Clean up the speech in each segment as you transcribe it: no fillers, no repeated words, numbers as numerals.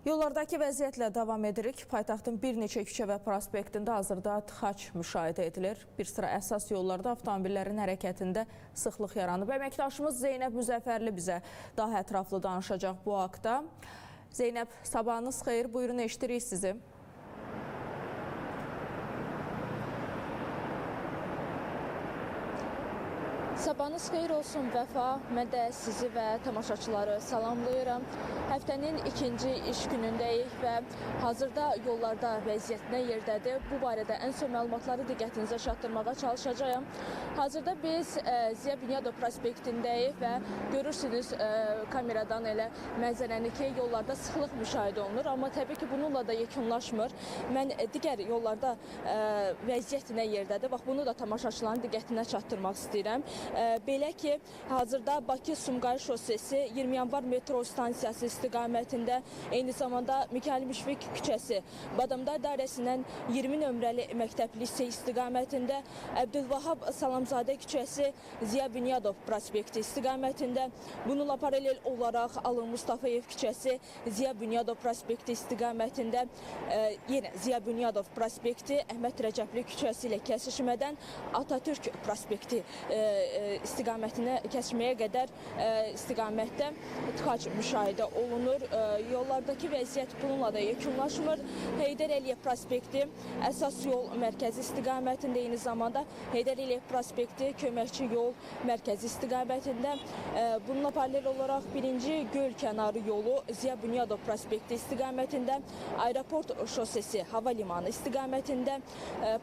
Yollardakı vəziyyətlə davam edirik. Paytaxtın bir neçə küçə və prospektində hazırda tıxac müşahidə edilir. Bir sıra əsas yollarda avtomobillərin hərəkətində sıxlıq yaranıb. Əməkdaşımız Zeynəb Müzəffərli bizə daha ətraflı danışacaq bu haqda. Zeynəb, sabahınız xeyir, buyurun, eşidirik sizi. Sabahınız xeyir olsun Vəfa. Mən də sizi və tamaşaçıları salamlayıram. Həftənin ikinci iş günündəyik və hazırda yollarda vəziyyət nə yerdədir? Bu barədə ən son məlumatları diqqətinizə çatdırmağa çalışacağım. Hazırda biz Ziya Bünyadov prospektindəyik və görürsünüz kameradan elə mənzərəni ki, yollarda sıxlıq müşahidə olunur. Amma təbii ki, bununla da yekunlaşmır. Mən digər yollarda vəziyyət nə yerdədir? Bax, bunu da tamaşaçıların diqqətinə çatdırmaq istəyirəm. Belə ki, hazırda Bakı-Sumqayıt şosesi 20 yanvar metro stansiyası istiqamətində, eyni zamanda Mikayıl Müşfiq küçəsi, Badamdar dairəsindən 20 nömrəli məktəb lisey istiqamətində, Əbdülvahab Salamzadə küçəsi, Ziya Bünyadov prospekti istiqamətində, bununla paralel olaraq Alın Mustafayev küçəsi, Ziya Bünyadov prospekti istiqamətində, yenə Ziya Bünyadov prospekti, Əhməd Rəcəbli küçəsi ilə kəsişmədən Atatürk prospekti istiqamətinə kəsməyə qədər istiqamətdə tıxac müşahidə olunur. Yollardakı vəziyyət bununla da yekunlaşmır. Heydər Əliyev prospekti əsas yol mərkəzi istiqamətində, eyni zamanda Heydər Əliyev prospekti köməkçi yol mərkəzi istiqamətində. Bununla paralel olaraq birinci göl kənarı yolu Ziya Bünyadov prospekti istiqamətində, Aeroport şosesi hava limanı istiqamətində,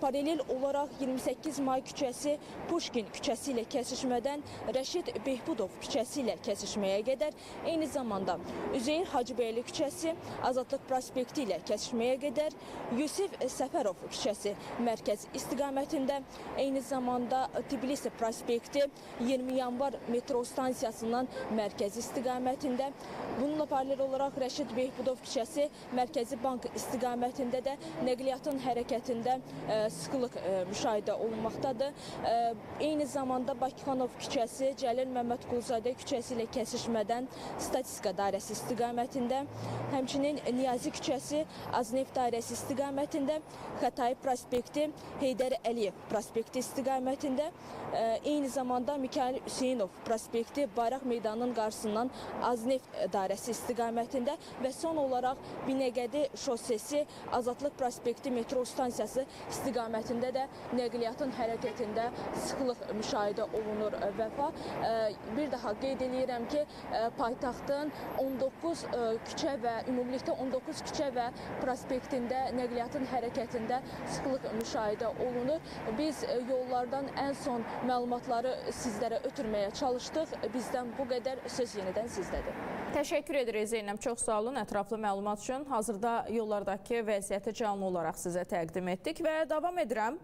paralel olaraq 28 may küçəsi Puşkin küçəsi ilə kəsişmədən Rəşid Behbudov küçəsi ilə kəsişməyə qədər, eyni zamanda Üzeyir Hacıbəyli küçəsi Azadlıq prospekti ilə kəsişməyə qədər, Yusif Səfərov küçəsi mərkəz istiqamətində, eyni zamanda Tbilisi prospekti 20 yanvar metro stansiyasından mərkəz istiqamətində, bununla paralel olaraq Rəşid Behbudov küçəsi Mərkəzi Bank istiqamətində də nəqliyyatın hərəkətində sıxlıq müşahidə olunmaqdadır. Eyni zamanda Bakıxanov küçəsi Cəlil Məmmədquluzadə küçəsi ilə kəsişmədən statistika dairəsi istiqamətində, həmçinin Niyazi küçəsi Azneft dairəsi istiqamətində, Xətai prospekti Heydər Əliyev prospekti istiqamətində, eyni zamanda Mikayıl Hüseynov prospekti Bayraq meydanının qarşısından Azneft dairəsi istiqamətində və son olaraq Binəqədi şosesi Azadlıq prospekti metro stansiyası istiqamətində də nəqliyyatın hərəkətində sıxlıq müşahidə olunur Vəfa. Bir daha qeyd edirəm ki, paytaxtın 19 küçə və ümumilikdə 19 küçə və prospektində nəqliyyatın hərəkətində sıxlıq müşahidə olunur. Biz yollardan ən son məlumatları sizlərə ötürməyə çalışdıq. Bizdən bu qədər, söz yenidən sizdədir. Təşəkkür edirik Zeynəb, çox sağ olun ətraflı məlumat üçün. Hazırda yollardakı vəziyyəti canlı olaraq sizə təqdim etdik və davam edirəm.